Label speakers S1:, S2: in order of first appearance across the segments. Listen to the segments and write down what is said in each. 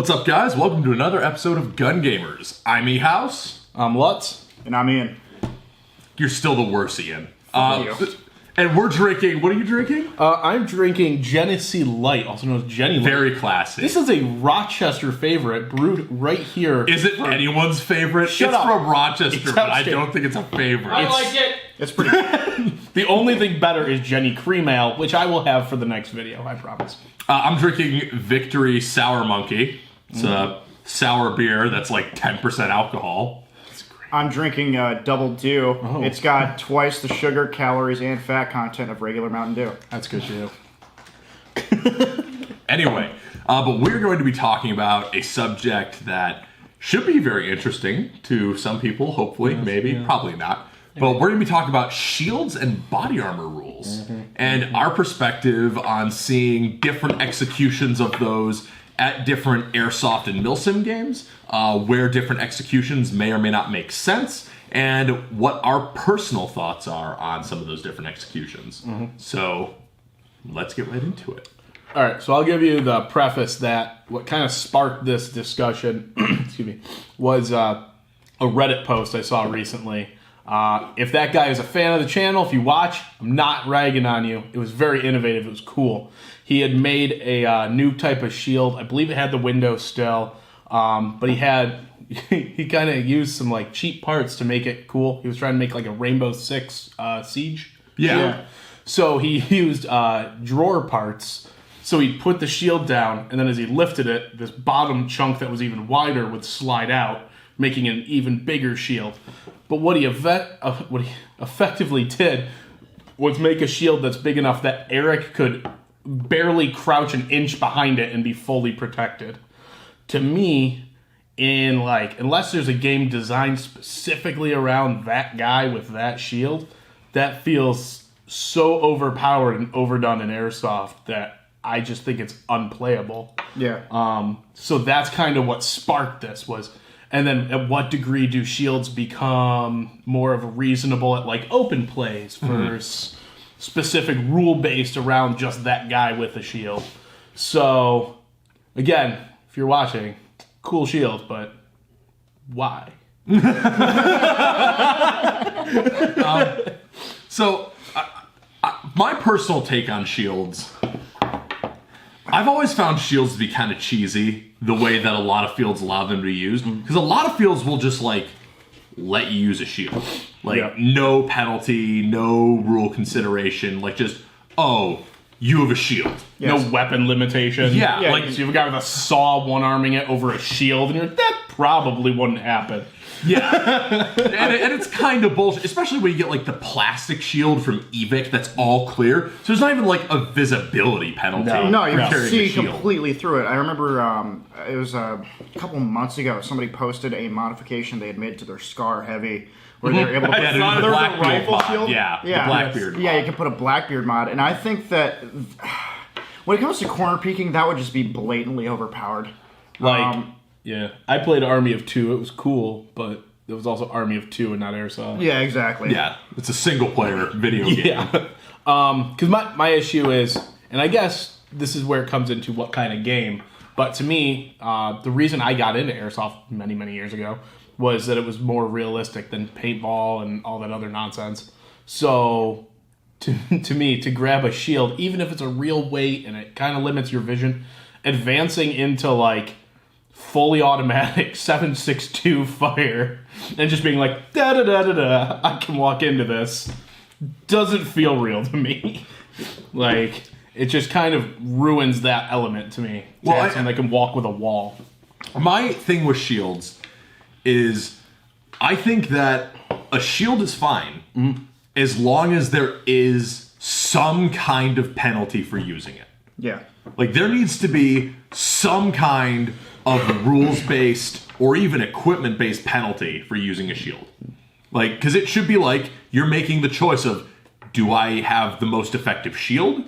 S1: What's up, guys? Welcome to another episode of Gun Gamers. I'm E-House.
S2: I'm Lutz.
S3: And I'm Ian.
S1: You're still the worst, Ian.
S3: You.
S1: And we're drinking... What are you drinking?
S2: I'm drinking Genesee Light, also known as Jenny Light.
S1: Very classy.
S2: This is a Rochester favorite, brewed right here.
S1: Is it anyone's favorite?
S2: Shut
S1: it's
S2: up.
S1: from Rochester,
S2: It's
S1: but I
S2: upstate.
S1: don't think it's a favorite.
S4: I like it.
S3: It's pretty good.
S2: The only thing better is Jenny Cream Ale, which I will have for the next video, I promise.
S1: I'm drinking Victory Sour Monkey. It's a sour beer that's like 10% alcohol.
S3: I'm drinking Double Dew.
S2: Oh.
S3: It's got twice the sugar, calories, and fat content of regular Mountain Dew.
S2: That's good too.
S1: Anyway, but we're going to be talking about a subject that should be very interesting to some people, hopefully, maybe, probably not. But we're going to be talking about shields and body armor rules and our perspective on seeing different executions of those at different Airsoft and Milsim games, where different executions may or may not make sense, and what our personal thoughts are on some of those different executions. So let's get right into it.
S2: All right, so I'll give you the preface that what kind of sparked this discussion, excuse me, was a Reddit post I saw recently. If that guy is a fan of the channel, if you watch, I'm not ragging on you. It was very innovative. It was cool. He had made a new type of shield. I believe it had the window still, but he kind of used some like cheap parts to make it cool. He was trying to make like a Rainbow Six Siege shield. So he used drawer parts. So he'd put the shield down, and then as he lifted it, this bottom chunk that was even wider would slide out, making an even bigger shield. But what he effectively did was make a shield that's big enough that Eric could barely crouch an inch behind it and be fully protected. To me, unless there's a game designed specifically around that guy with that shield, that feels so overpowered and overdone in Airsoft that I just think it's unplayable.
S3: Yeah.
S2: So that's kind of what sparked this was. And then at what degree do shields become more of a reasonable at like open plays versus specific rule based around just that guy with a shield? So again, if you're watching, cool shield, but why?
S1: So, my personal take on shields, I've always found shields to be kind of cheesy, the way that a lot of fields allow them to be used. Because a lot of fields will just, like, let you use a shield. Like, no penalty, no rule consideration. Like, just, oh, you have a shield.
S2: No weapon limitation.
S1: Yeah,
S2: like, so you have a guy with a saw one-arming it over a shield, and you're like, that probably wouldn't happen.
S1: Yeah. and it's kind of bullshit, especially when you get, like, the plastic shield from Evic that's all clear. So there's not even, like, a visibility penalty.
S3: No, you can
S1: carrying a
S3: see
S1: shield.
S3: completely through it. I remember it was a couple months ago, somebody posted a modification they had made to their Scar Heavy, where they were able to put
S1: Yeah,
S3: there
S1: the
S3: was a
S1: Blackbeard
S3: rifle
S1: mod.
S3: shield.
S1: Yeah, the
S3: yeah,
S1: Blackbeard
S3: yeah,
S1: mod.
S3: you can put a Blackbeard mod, and I think that when it comes to corner peeking, that would just be blatantly overpowered.
S2: Like, yeah, I played Army of Two. It was cool, but it was also Army of Two and not Airsoft.
S3: Yeah, exactly.
S1: Yeah, it's a single-player video game.
S2: Yeah. Because my issue is, and I guess this is where it comes into what kind of game, but to me, the reason I got into Airsoft many, many years ago was that it was more realistic than paintball and all that other nonsense. So, to me, to grab a shield, even if it's a real weight and it kind of limits your vision, advancing into, like, fully automatic 7.62 fire and just being like, da-da-da-da-da, I can walk into this, doesn't feel real to me. Like, it just kind of ruins that element to me.
S1: Well,
S2: And I can walk with a wall.
S1: My thing with shields is I think that a shield is fine as long as there is some kind of penalty for using it.
S3: Yeah.
S1: Like, there needs to be some kind of rules-based or even equipment-based penalty for using a shield. Like, because it should be like you're making the choice of, do I have the most effective shield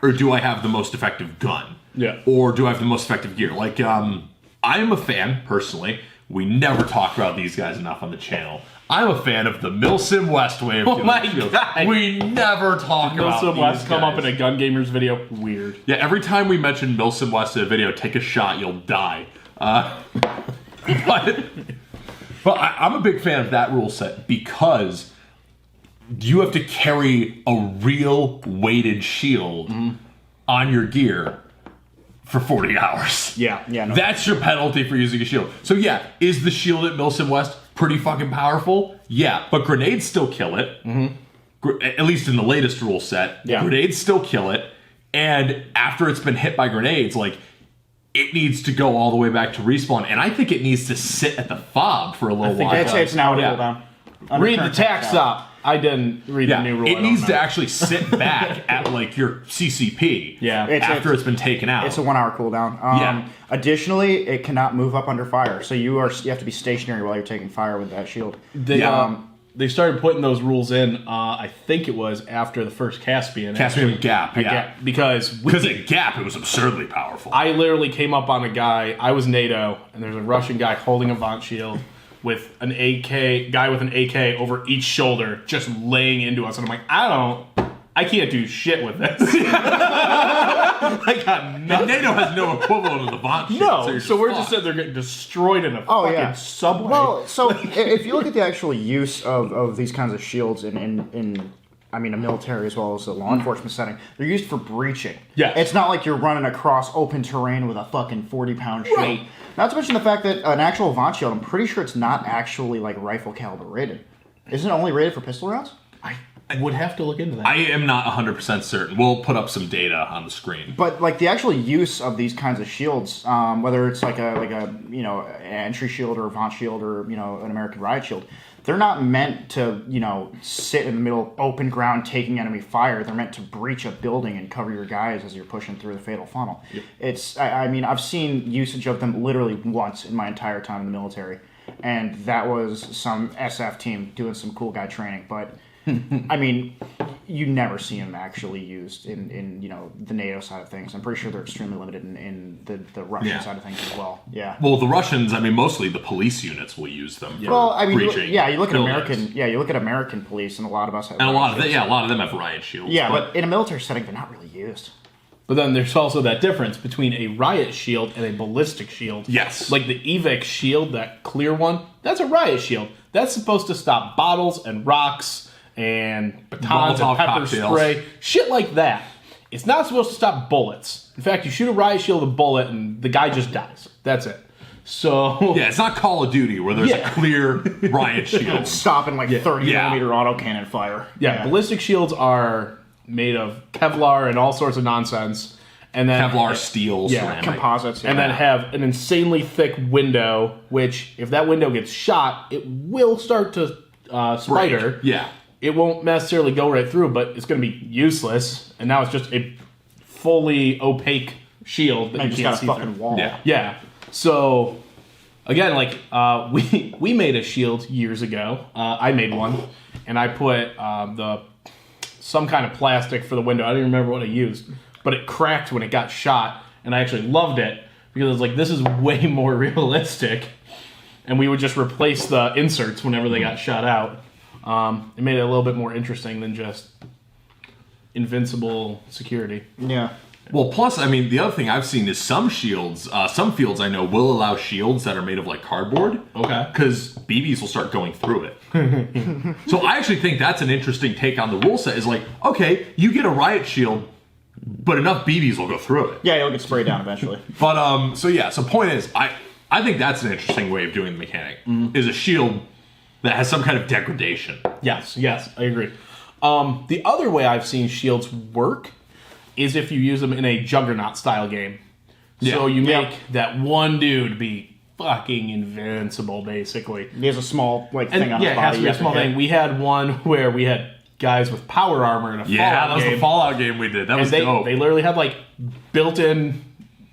S1: or do I have the most effective gun?
S2: Yeah.
S1: Or do I have the most effective gear? Like, I am a fan, personally. We never talk about these guys enough on the channel. I'm a fan of the Milsim West way of
S2: Oh
S1: doing
S2: my
S1: shields.
S2: God.
S1: We never talk about
S2: Milsim
S1: these
S2: West come up
S1: guys.
S2: in a Gun Gamers video. Weird.
S1: Yeah, every time we mention Milsim West in a video, take a shot, you'll die. But I'm a big fan of that rule set because you have to carry a real weighted shield on your gear for 40 hours.
S3: Yeah. No.
S1: That's your penalty for using a shield. So yeah, is the shield at Milsim West pretty fucking powerful? Yeah, but grenades still kill it. At least in the latest rule set.
S3: Yeah.
S1: Grenades still kill it. And after it's been hit by grenades, like, it needs to go all the way back to respawn. And I think it needs to sit at the fob for a little while.
S3: I'd say it's an hour cooldown.
S2: Read the tax up. I didn't read the new rule.
S1: It needs to actually sit back at like your CCP after it's been taken out.
S3: It's a 1 hour cooldown. Additionally, it cannot move up under fire. So you have to be stationary while you're taking fire with that shield.
S2: They started putting those rules in, I think it was after the first Caspian.
S1: Caspian Gap,
S2: Because
S1: at Gap, it was absurdly powerful.
S2: I literally came up on a guy, I was NATO, and there's a Russian guy holding a Vaunt shield with an AK, guy with an AK over each shoulder, just laying into us. And I'm like, I can't do shit with this. I got nothing.
S1: NATO has no equivalent of the Vaunt shield.
S2: So we're just sitting there getting destroyed in a fucking subway.
S3: Well, so if you look at the actual use of these kinds of shields in a military as well as a law enforcement setting, they're used for breaching.
S2: Yes.
S3: It's not like you're running across open terrain with a fucking 40-pound shield.
S2: Right.
S3: Not to mention the fact that an actual Vaunt shield, I'm pretty sure it's not actually like rifle caliber rated. Isn't it only rated for pistol rounds?
S2: I would have to look into that.
S1: I am not 100% certain. We'll put up some data on the screen.
S3: But like the actual use of these kinds of shields, whether it's like a an entry shield or a Vaunt shield or an American riot shield, they're not meant to sit in the middle of open ground taking enemy fire. They're meant to breach a building and cover your guys as you're pushing through the fatal funnel. Yep. I've seen usage of them literally once in my entire time in the military, and that was some SF team doing some cool guy training, but. You never see them actually used in the NATO side of things. I'm pretty sure they're extremely limited in the Russian side of things as well. Yeah.
S1: Well, the Russians, mostly the police units will use them.
S3: Breaching. You look at American police, and a lot of us have.
S1: And a lot of them have riot shields.
S3: Yeah, but in a military setting, they're not really used.
S2: But then there's also that difference between a riot shield and a ballistic shield.
S1: Yes.
S2: Like the EVIC shield, that clear one, that's a riot shield. That's supposed to stop bottles and rocks and batons and pepper spray, shit like that. It's not supposed to stop bullets. In fact, you shoot a riot shield with a bullet and the guy just dies. That's it. So
S1: yeah, it's not Call of Duty where there's a clear riot shield
S3: stopping 30 millimeter autocannon fire.
S2: Yeah, ballistic shields are made of Kevlar and all sorts of nonsense, and then
S1: Kevlar, steel, ceramic.
S3: Composites,
S2: and then have an insanely thick window. Which, if that window gets shot, it will start to spider.
S1: Break. Yeah.
S2: It won't necessarily go right through, but it's going to be useless. And now it's just a fully opaque shield that
S3: you
S2: can't see
S3: got a fucking wall.
S2: Yeah. So again, we made a shield years ago. I made one, and I put some kind of plastic for the window. I don't even remember what I used, but it cracked when it got shot, and I actually loved it because it's like, this is way more realistic. And we would just replace the inserts whenever they got shot out. It made it a little bit more interesting than just invincible security.
S3: Yeah.
S1: Well, plus, the other thing I've seen is some shields, some fields I know will allow shields that are made of cardboard.
S2: Okay.
S1: Because BBs will start going through it. So I actually think that's an interesting take on the rule set. Is okay, you get a riot shield, but enough BBs will go through it.
S3: Yeah, you'll get sprayed down eventually.
S1: But so point is, I think that's an interesting way of doing the mechanic. Is a shield that has some kind of degradation.
S2: Yes, I agree. The other way I've seen shields work is if you use them in a Juggernaut style game. Yeah. So you make that one dude be fucking invincible, basically.
S3: He has a small thing on his body.
S2: Yeah, it has to be a small thing. We had one where we had guys with power armor in a Fallout game.
S1: Yeah, that was the Fallout game we did. That was dope.
S2: They literally had built-in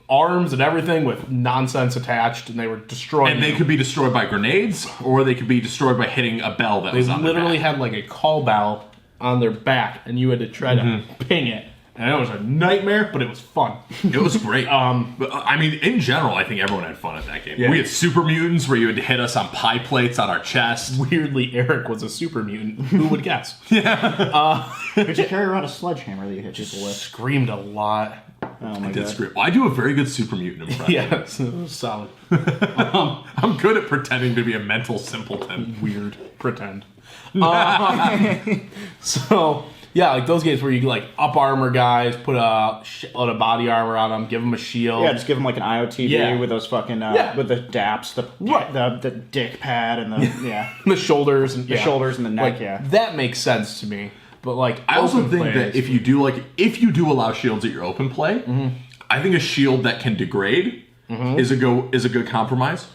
S2: arms and everything with nonsense attached, and they were destroying.
S1: And they could be destroyed by grenades, or they could be destroyed by hitting a bell that was on their back.
S2: They literally had a call bell on their back, and you had to try to ping it. And it was a nightmare, but it was fun.
S1: It was great. But, in general, I think everyone had fun at that game.
S2: Yeah.
S1: We had super mutants where you had to hit us on pie plates on our chest.
S2: Weirdly, Eric was a super mutant. Who would guess?
S3: Yeah. Did you carry around a sledgehammer that you hit people with?
S2: Screamed a lot.
S3: Oh my
S1: I did
S3: god.
S1: scream. I do a very good super mutant impression.
S2: Yeah, it was solid.
S1: I'm good at pretending to be a mental simpleton.
S2: Weird. Pretend. So, yeah, like those games where you like up armor guys, put a shitload of body armor on them, give them a shield.
S3: Yeah, just give them like an IOTV
S2: Yeah.
S3: with those fucking
S2: Yeah.
S3: with the daps, the dick pad, and the
S2: the shoulders and
S3: the shoulders and the neck.
S2: Like, that makes sense to me. But like,
S1: I also
S2: open
S1: think
S2: play
S1: that
S2: is-
S1: if you do allow shields at your open play, I think a shield that can degrade is a good compromise.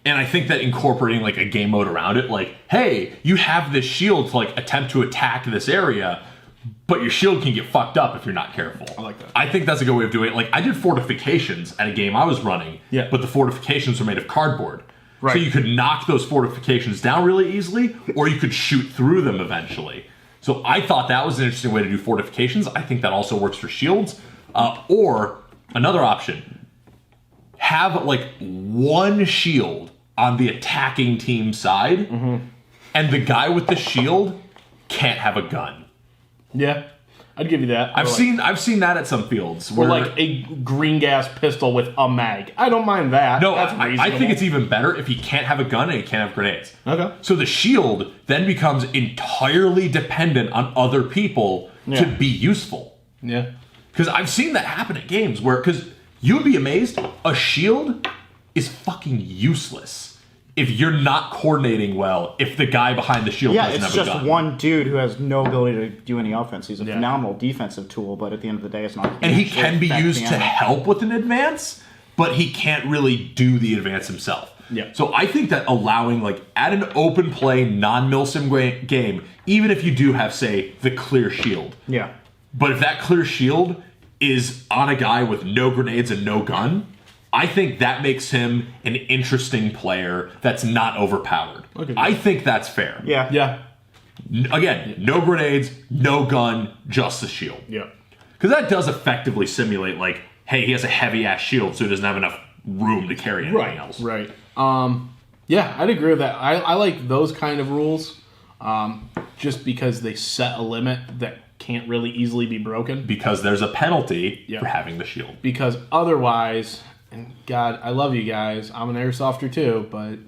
S1: And I think that incorporating like a game mode around it, like, hey, you have this shield to like attempt to attack this area, but your shield can get fucked up if you're not careful.
S2: I like that.
S1: I think that's a good way of doing it. Like I did fortifications at a game I was running,
S2: Yeah.
S1: but the fortifications were made of cardboard.
S2: Right.
S1: So you could knock those fortifications down really easily, or you could shoot through them eventually. So I thought that was an interesting way to do fortifications. I think that also works for shields. Or another option, have like one shield on the attacking team side, and the guy with the shield can't have a gun.
S2: Yeah, I'd give you that.
S1: I've seen that at some fields.
S2: Or
S1: Where,
S2: like a green gas pistol with a mag. I don't mind that.
S1: no,
S2: That's
S1: I
S2: reasonable.
S1: think it's even better if he can't have a gun and he can't have grenades.
S2: Okay.
S1: So the shield then becomes entirely dependent on other people to be useful.
S2: Yeah.
S1: Because I've seen that happen at games where, because you'd be amazed, a shield is fucking useless if you're not coordinating well, if the guy behind the shield
S3: Yeah,
S1: doesn't
S3: it's
S1: have a
S3: just
S1: gun.
S3: one dude who has no ability to do any offense. He's a
S2: Yeah.
S3: phenomenal defensive tool, but at the end of the day, it's not.
S1: And he
S3: actually
S1: can be
S3: affect
S1: used
S3: the
S1: to
S3: enemy.
S1: help with an advance, but he can't really do the advance himself.
S2: Yeah.
S1: So I think that allowing, like, at an open play, non-milsim game, even if you do have, say, the clear shield,
S3: Yeah.
S1: but if that clear shield is on a guy with no grenades and no gun, I think that makes him an interesting player that's not overpowered.
S2: Okay.
S1: I think that's fair.
S3: Yeah.
S2: Yeah.
S1: Again, no grenades, no gun, just the shield.
S2: Yeah.
S1: Because that does effectively simulate, like, hey, he has a heavy-ass shield, so he doesn't have enough room to carry anything else.
S2: Right. Yeah, I'd agree with that. I like those kind of rules, just because they set a limit that can't really easily be broken.
S1: Because there's a penalty
S2: Yeah.
S1: for having the shield.
S2: Because otherwise, and God, I love you guys. I'm an airsofter too, but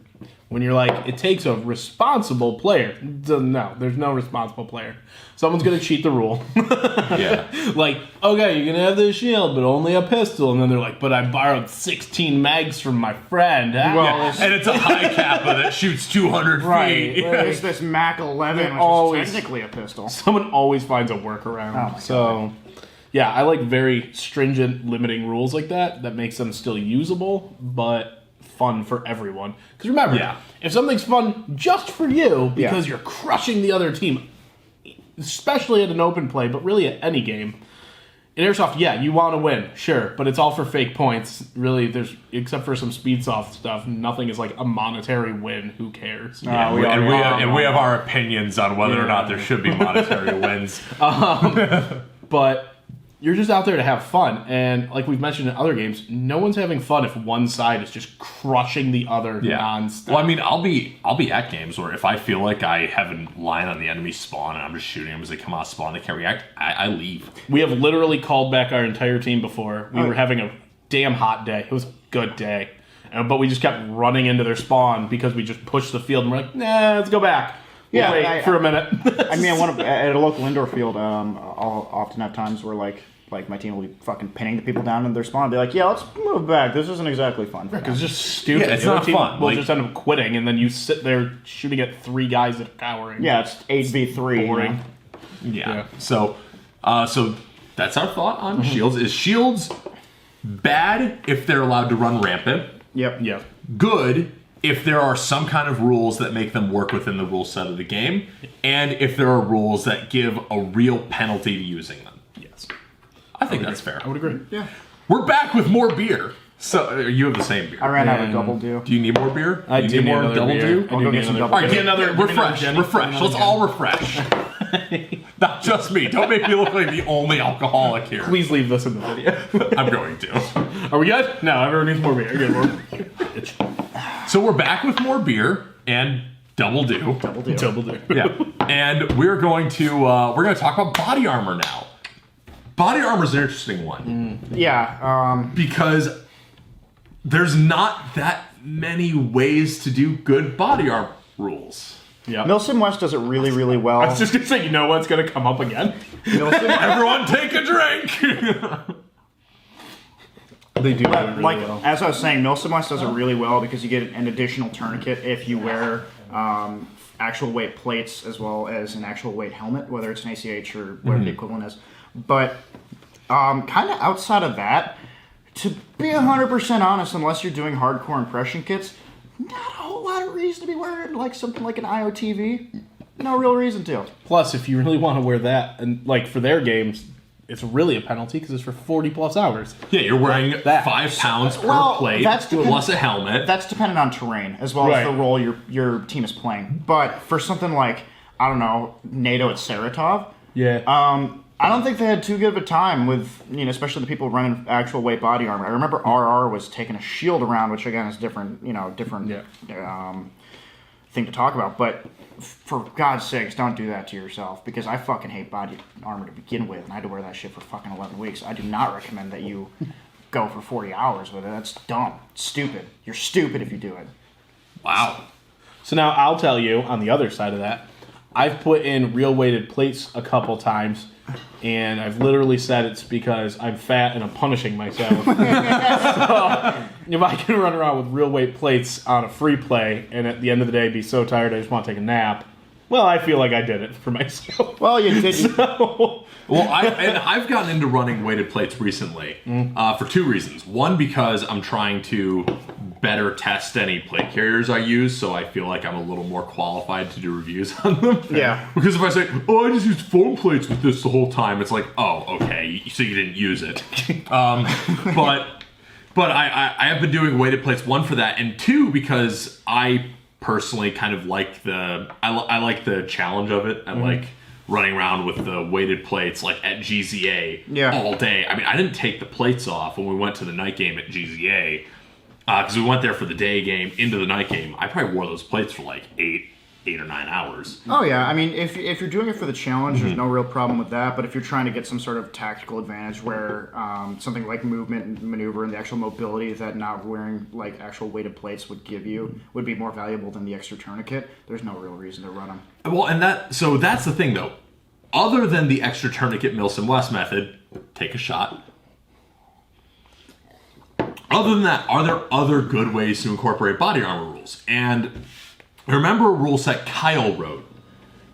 S2: when you're like, it takes a responsible player. No, there's no responsible player. Someone's going to cheat the rule.
S1: Yeah.
S2: Like, okay, you can have this shield, but only a pistol. And then they're like, but I borrowed 16 mags from my friend. Ah.
S3: Well,
S1: Yeah, and it's a high kappa that shoots 200
S2: Right.
S1: feet.
S3: There's this Mac 11, which
S2: always-
S3: is technically a pistol.
S2: Someone always finds a workaround.
S3: Oh my
S2: So, yeah, I like very stringent limiting rules like that. That makes them still usable, but fun for everyone. Because remember,
S1: Yeah.
S2: if something's fun just for you because
S3: Yeah.
S2: you're crushing the other team, especially at an open play, but really at any game. In Airsoft, yeah, you want to win, sure, but it's all for fake points. Really, there's except for some Speedsoft stuff, nothing is like a monetary win. Who cares?
S1: Yeah,
S3: we
S1: and,
S3: already-
S1: we have our opinions on whether or not there should be monetary wins.
S2: But you're just out there to have fun, and like we've mentioned in other games, no one's having fun if one side is just crushing the other nonstop.
S1: Well, I mean, I'll be at games where if I feel like I have a line on the enemy spawn and I'm just shooting them as they come out of spawn, they can't react, I leave.
S2: We have literally called back our entire team before. We were having a damn hot day. It was a good day. But we just kept running into their spawn because we just pushed the field and we're like, nah, let's go back. We'll
S3: Yeah,
S2: wait for a minute.
S3: I mean, at a local indoor field, I'll often have times where like my team will be fucking pinning the people down in their spawn and be like, yeah, let's move back. This isn't exactly fun. For
S2: It's just stupid.
S1: Yeah, it's
S2: The other
S1: not
S2: team
S1: fun.
S2: will
S1: Like-
S2: just end up quitting, and then you sit there shooting at 3 guys that are cowering.
S3: yeah, it's 8v3.
S2: Boring.
S1: Yeah. So that's our thought on shields. Is shields bad if they're allowed to run rampant?
S3: Yep.
S2: Yeah.
S1: Good if there are some kind of rules that make them work within the rule set of the game, and if there are rules that give a real penalty to using them.
S2: Yes.
S1: I think that's fair.
S2: I would agree.
S3: Yeah.
S1: We're back with more beer. So you have the same beer.
S3: I ran out of
S2: Man.
S3: double do.
S1: Do you need more beer?
S2: I
S1: do you
S2: do
S1: need
S2: need
S1: more
S2: another
S1: double
S2: beer.
S1: do?
S2: I do
S3: I'll go
S2: need
S3: get some
S2: another-
S3: double
S1: All right,
S3: do.
S1: get another.
S2: Give me another
S1: Refresh.
S2: Jenny.
S1: Refresh.
S2: Give me
S1: Let's
S2: another
S1: all refresh. Not just me. Don't make me look like the only alcoholic here.
S2: Please leave this in the video.
S1: I'm going to.
S2: Are we good? No, everyone needs more beer. Good.
S1: So we're back with more beer and double do.
S3: Double do.
S2: Double do.
S1: Yeah, and we're going to talk about body armor now. body armor is an interesting one.
S3: Yeah.
S1: Because there's not that many ways to do good body armor rules.
S2: Yeah.
S3: Milsim West does it really, really well.
S2: I was just going to say, you know what's going to come up again?
S1: Everyone take a drink!
S2: They do that really
S3: like
S2: well.
S3: as I was saying, Milsim West does it really well because you get an additional tourniquet if you wear actual weight plates as well as an actual weight helmet, whether it's an ACH or whatever the equivalent is. But kind of outside of that, to be 100% honest, unless you're doing hardcore impression kits, not a whole lot of reason to be wearing like something like an IOTV. No real reason to.
S2: Plus, if you really want to wear that, and like for their games, it's really a penalty because it's for 40 plus hours.
S1: Yeah, you're wearing
S2: that.
S1: 5 pounds per plate plus a helmet.
S3: That's dependent on terrain as well as the role your team is playing. But for something like, I don't know, NATO at Saratov, I don't think they had too good of a time with, especially the people running actual weight body armor. I remember RR was taking a shield around, which again is different thing to talk about. But for God's sakes, don't do that to yourself, because I fucking hate body armor to begin with, and I had to wear that shit for fucking 11 weeks. I do not recommend that you go for 40 hours with it. That's dumb. It's stupid. You're stupid if you do it.
S1: Wow.
S2: So now I'll tell you, on the other side of that, I've put in real weighted plates a couple times, and I've literally said it's because I'm fat and I'm punishing myself. So if I can run around with real weight plates on a free play and at the end of the day be so tired I just want to take a nap, well, I feel like I did it for myself.
S3: Well, you did.
S2: So,
S1: I've gotten into running weighted plates recently for 2 reasons. One, because I'm trying to better test any plate carriers I use, so I feel like I'm a little more qualified to do reviews on them.
S3: Yeah.
S1: Because if I say, I just used foam plates with this the whole time, it's like, oh, okay, so you didn't use it. But I have been doing weighted plates, 1 for that, and 2 because I personally kind of like I like the challenge of it. I like running around with the weighted plates like at GZA all day. I mean, I didn't take the plates off when we went to the night game at GZA because we went there for the day game into the night game. I probably wore those plates for like 8 or 9 hours.
S3: Oh yeah, I mean, if you're doing it for the challenge, there's no real problem with that. But if you're trying to get some sort of tactical advantage, where something like movement and maneuver and the actual mobility that not wearing like actual weighted plates would give you would be more valuable than the extra tourniquet, there's no real reason to run them.
S1: Well, and that's the thing though. Other than the extra tourniquet Milsim West method, take a shot. Other than that, are there other good ways to incorporate body armor rules? And I remember a rule set Kyle wrote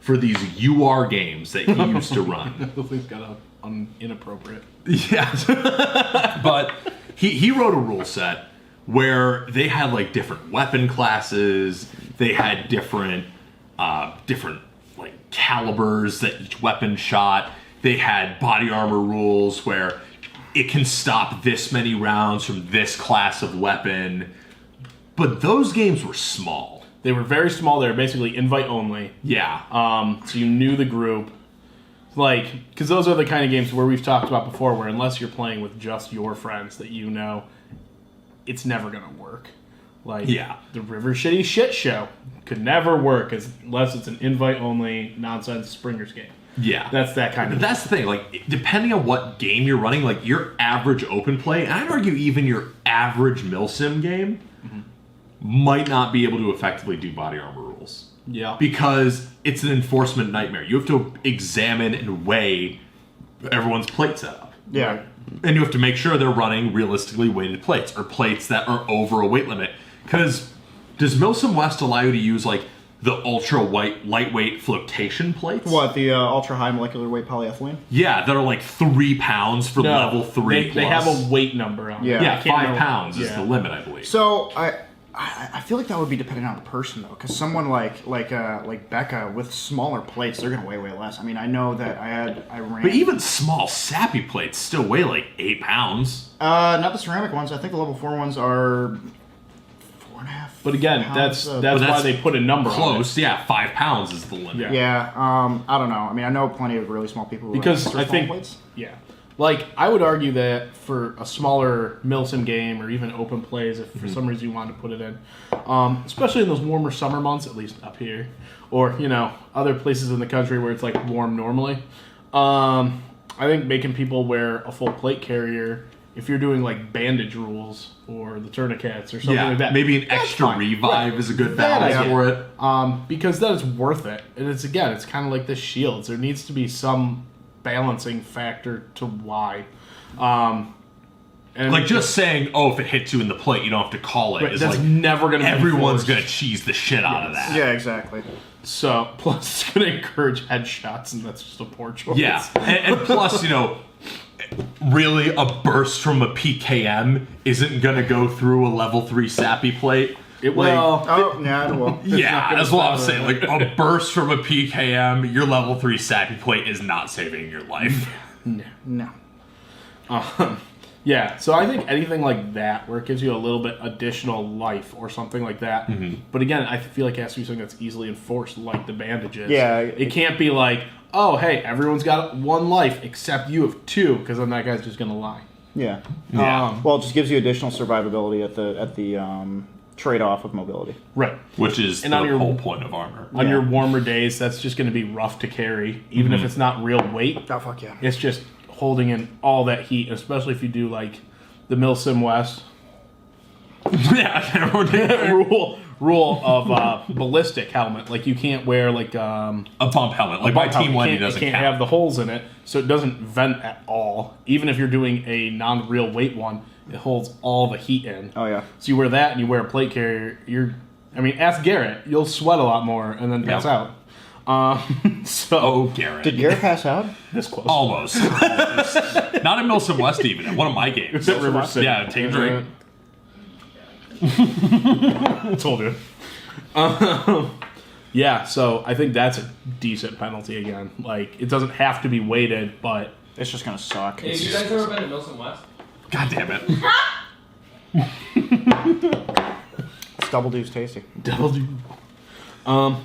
S1: for these UR games that he used to run.
S2: the thing's got inappropriate.
S1: Yeah. But he wrote a rule set where they had like different weapon classes, they had different like calibers that each weapon shot. They had body armor rules where it can stop this many rounds from this class of weapon. But those games were small.
S2: They were very small. They were basically invite only.
S1: Yeah.
S2: So you knew the group. Like, because those are the kind of games where we've talked about before, where unless you're playing with just your friends that you know, it's never going to work. Like, the River Shitty Shit Show could never work unless it's an invite-only nonsense Springers game.
S1: Yeah.
S2: That's that kind of
S1: That's the thing. Like, depending on what game you're running, like your average open play, and I'd argue even your average Milsim game, might not be able to effectively do body armor rules.
S2: Yeah.
S1: Because it's an enforcement nightmare. You have to examine and weigh everyone's plate setup.
S3: Yeah.
S1: Right? And you have to make sure they're running realistically weighted plates or plates that are over a weight limit. Because does Milsim West allow you to use like the ultra lightweight flotation plates?
S3: What, the ultra high molecular weight polyethylene?
S1: Yeah, that are like 3 pounds for level 3
S2: They have a weight number on it.
S1: Yeah, 5 pounds is the limit, I believe.
S3: So I feel like that would be dependent on the person though, because someone like Becca with smaller plates, they're gonna weigh way less. I mean, I know that I ran.
S1: But even small sappy plates still weigh like 8 pounds.
S3: Not the ceramic ones. I think the level 4 ones are 4.5.
S2: But again, that's why they put a number
S1: close.
S2: on it.
S1: Yeah, 5 pounds is the limit.
S3: Yeah. I don't know. I mean, I know plenty of really small people who
S2: because
S3: run
S2: I think
S3: plates.
S2: Yeah. Like, I would argue that for a smaller Milsim game or even open plays, if for some reason you wanted to put it in, especially in those warmer summer months, at least up here, or, other places in the country where it's, like, warm normally, I I think making people wear a full plate carrier, if you're doing like bandage rules or the tourniquets or something like that,
S1: maybe an extra
S2: fine.
S1: revive is a good
S2: That
S1: balance
S2: idea.
S1: for it.
S2: Because then it's worth it. And it's kind of like the shields. There needs to be some balancing factor to why. And
S1: Like just saying, oh, if it hits you in the plate, you don't have to call it.
S2: right,
S1: Is
S2: that's
S1: like
S2: never going to be
S1: everyone's
S2: enforced.
S1: going to cheese the shit out of that.
S3: Yeah, exactly.
S2: So, plus it's going to encourage headshots, and that's just a poor choice.
S1: Yeah, and plus, really a burst from a PKM isn't going to go through a level 3 sappy plate.
S2: It will.
S3: Oh, yeah, well.
S1: Yeah, that's what I was saying. Like a burst from a PKM, your level 3 sappy plate is not saving your life.
S3: No.
S2: Yeah, so I think anything like that, where it gives you a little bit additional life or something like that. Mm-hmm. But again, I feel like it has to be something that's easily enforced, like the bandages.
S3: Yeah.
S2: It can't be like, oh, hey, everyone's got 1 life except you have 2, because then that guy's just going to lie.
S3: Yeah.
S1: Yeah.
S3: Well, it just gives you additional survivability at the trade-off of mobility.
S2: Right.
S1: Which is
S2: And
S1: the
S2: on your-
S1: whole point of armor.
S2: On your warmer days, that's just going to be rough to carry, even if it's not real weight.
S3: Oh, fuck yeah.
S2: It's just holding in all that heat, especially if you do like the Milsim West
S1: Yeah,
S2: rule of ballistic helmet. Like you can't wear like
S1: a bump helmet. Like my Team Wendy doesn't
S2: it can't
S1: count.
S2: have the holes in it, so it doesn't vent at all. Even if you're doing a non-real weight one, it holds all the heat in.
S3: Oh, yeah.
S2: So you wear that and you wear a plate carrier. Ask Garrett. You'll sweat a lot more and then pass out.
S1: Oh, Garrett.
S3: Did Garrett pass out?
S2: This close.
S1: Almost. Not at Milsom West even. At one of my games.
S2: At River City.
S1: Yeah, take a drink.
S2: Told you. Yeah, so I think that's a decent penalty again. Like, it doesn't have to be weighted, but
S3: It's just going to suck.
S4: Hey, have you guys ever been to Milsom West?
S1: God damn it.
S3: It's double deuce tasty.
S2: double do.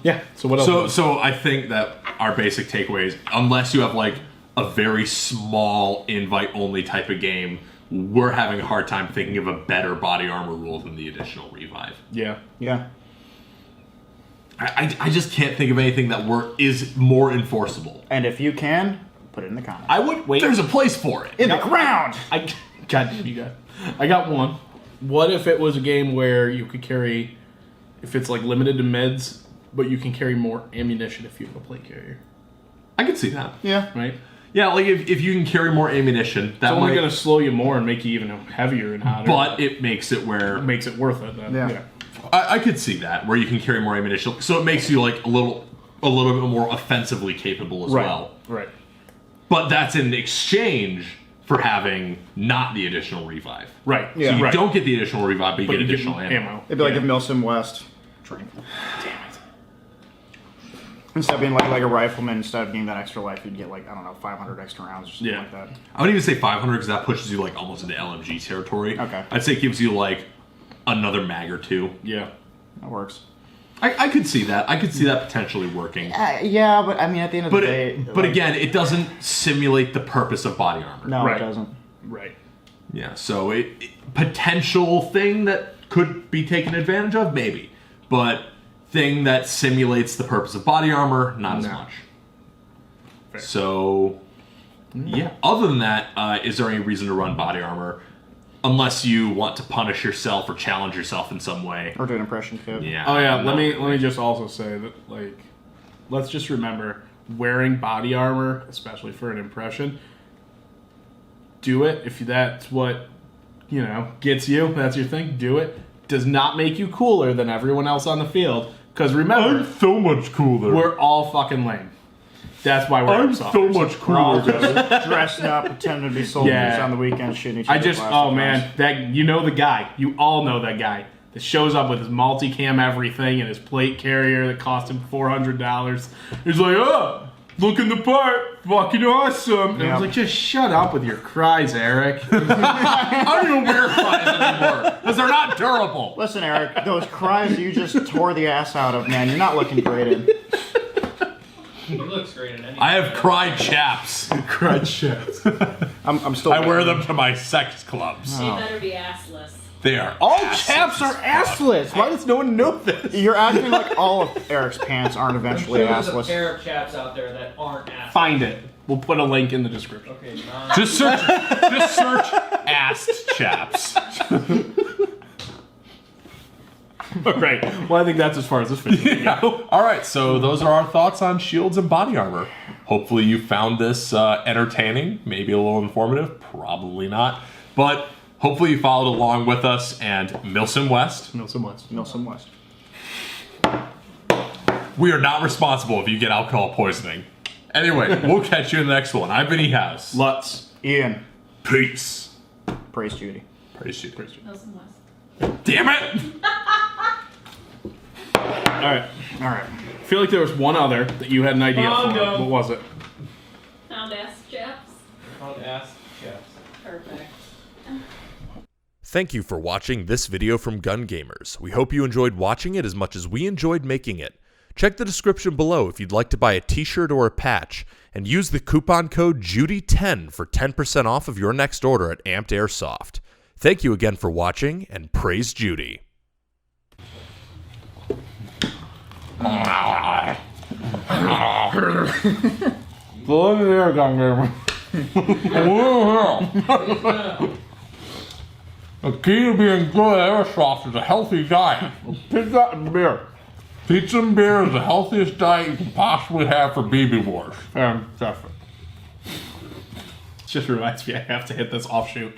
S2: Yeah, so what else?
S1: So I think that our basic takeaways, unless you have like a very small invite only type of game, we're having a hard time thinking of a better body armor rule than the additional revive.
S2: Yeah.
S3: Yeah.
S1: I just can't think of anything that is more enforceable.
S3: And if you can, put it in the comments.
S2: I would wait.
S1: There's a place for it.
S3: In the ground!
S2: God damn you guys. I got one. What if it was a game where you could carry, if it's like limited to meds, but you can carry more ammunition if you have a plate carrier,
S1: I could see that.
S3: Yeah.
S2: right?
S1: Yeah, like if you can carry more ammunition, that
S2: It's only
S1: might,
S2: going to slow you more and make you even heavier and hotter.
S1: but it makes it where
S2: makes it worth it then.
S3: Yeah.
S1: I could see that where you can carry more ammunition, so it makes you like a little bit more offensively capable as
S2: Right.
S1: well.
S2: Right.
S1: But that's in exchange for having not the additional revive.
S2: Right.
S3: Yeah.
S1: So you
S2: right.
S1: don't get the additional revive, but you
S2: But
S1: get
S2: you
S1: additional ammo.
S3: It'd be like
S2: Yeah.
S3: if Milsom West drink.
S2: Damn it.
S3: Instead of being like a rifleman, instead of getting that extra life, you'd get like, I don't know, 500 extra rounds or something
S2: Yeah.
S3: like that.
S1: I wouldn't even say 500 because that pushes you like almost into LMG territory.
S3: Okay.
S1: I'd say it gives you like another mag or two.
S2: Yeah.
S3: That works.
S1: I could see that. I could see that potentially working.
S3: Yeah, but I mean, at the end of
S1: But
S3: the day...
S1: but again, it doesn't simulate the purpose of body armor.
S3: No,
S2: Right.
S3: it doesn't.
S2: Right.
S1: Yeah, so potential thing that could be taken advantage of, maybe. But thing that simulates the purpose of body armor, not as
S2: No.
S1: much.
S2: Fair.
S1: So, yeah. Other than that, is there any reason to run body armor? Unless you want to punish yourself or challenge yourself in some way.
S3: Or do an impression kit.
S1: Yeah.
S2: Oh yeah,
S1: not
S2: let me
S1: really.
S2: just also say that like let's just remember wearing body armor, especially for an impression, do it if that's what gets you, that's your thing, do it. Does not make you cooler than everyone else on the field. Because remember,
S1: so much cooler.
S2: we're all fucking lame. That's why we're Airsofters.
S1: much
S3: We're all just dressing up, pretending to be soldiers
S2: Yeah.
S3: on the weekend, shooting each
S2: I
S3: other.
S2: just, oh man, that the guy. You all know that guy that shows up with his multicam everything and his plate carrier that cost him $400. He's like, oh, looking the part, fucking awesome. And I was
S3: Yep.
S2: like, just shut up with your cries, Eric.
S1: I don't even wear flies anymore because they're not durable.
S3: Listen, Eric, those cries you just tore the ass out of, man, you're not looking great in.
S4: He looks great in any.
S1: I have cried chaps.
S2: Cried shit.
S3: I'm still.
S1: I wear them to my sex clubs.
S5: They better be assless.
S1: They are
S2: All
S1: asses.
S2: chaps are assless. Why does no one know this?
S3: You're acting like all of Eric's pants aren't
S4: I'm
S3: eventually
S4: sure there's a
S3: assless.
S4: pair of chaps out there that aren't ass.
S2: Find it. We'll put a link in the description.
S4: Okay,
S1: Just search asked chaps.
S2: All right. Well, I think that's as far as this video can go.
S1: All right, so those are our thoughts on shields and body armor. Hopefully you found this entertaining, maybe a little informative, probably not. But hopefully you followed along with us, and Milsom West.
S2: Milsom West.
S3: Milsom West.
S1: We are not responsible if you get alcohol poisoning. Anyway, we'll catch you in the next one. I've been E-House.
S2: Lutz.
S3: Ian.
S1: Peace.
S3: Praise Judy.
S1: Praise you.
S5: Milsom West.
S1: Damn it!
S2: All right.
S3: All right.
S2: I feel like there was one other that you had an idea for.
S4: no.
S2: What was it?
S5: Found ass chaps.
S4: I'll ask chaps.
S5: Perfect.
S6: Thank you for watching this video from Gun Gamers. We hope you enjoyed watching it as much as we enjoyed making it. Check the description below if you'd like to buy a t-shirt or a patch, and use the coupon code JUDY10 for 10% off of your next order at Amped Airsoft. Thank you again for watching, and praise Judy.
S2: Go in there, Gun Gamer.
S1: The key to being good at airsoft is a healthy diet.
S2: Pizza and beer.
S1: Pizza and beer is the healthiest diet you can possibly have for BB wars.
S2: Definitely. Just reminds me I have to hit this offshoot.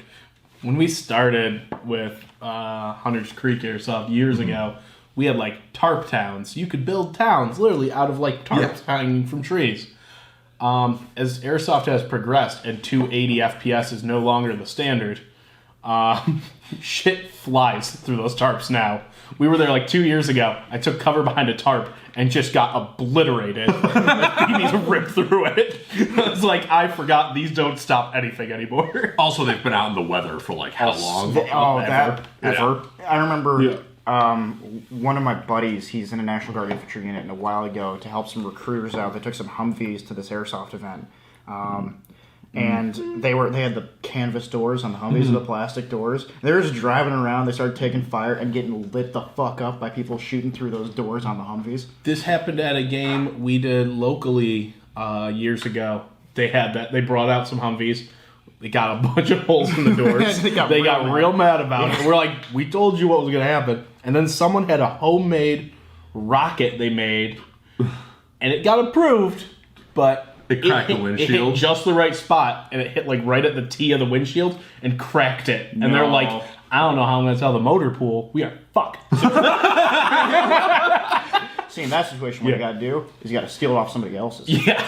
S2: When we started with Hunter's Creek Airsoft years ago, we had like tarp towns. You could build towns literally out of like tarps hanging from trees. As Airsoft has progressed and 280 FPS is no longer the standard, shit flies through those tarps now. We were there like 2 years ago. I took cover behind a tarp and just got obliterated. BBs ripped through it. It's like, I forgot these don't stop anything anymore.
S1: Also, they've been out in the weather for like how long?
S3: Ever. I remember
S2: Yeah.
S3: one of my buddies, he's in a National Guard infantry unit, and a while ago, to help some recruiters out, they took some Humvees to this airsoft event. And they had the canvas doors on the Humvees, the plastic doors. They were just driving around. They started taking fire and getting lit the fuck up by people shooting through those doors on the Humvees.
S2: This happened at a game we did locally years ago. They had that. They brought out some Humvees. They got a bunch of holes in the doors. They got real mad about it. We're like, we told you what was going to happen. And then someone had a homemade rocket they made, and it got approved, but
S1: It cracked the
S2: It
S1: windshield.
S2: hit just the right spot, and it hit like right at the T of the windshield and cracked it. And they're like, I don't know how I'm going to tell the motor pool. We are fucked.
S3: See, in that situation, what you got to do is you got to steal it off somebody else's.
S2: Yeah.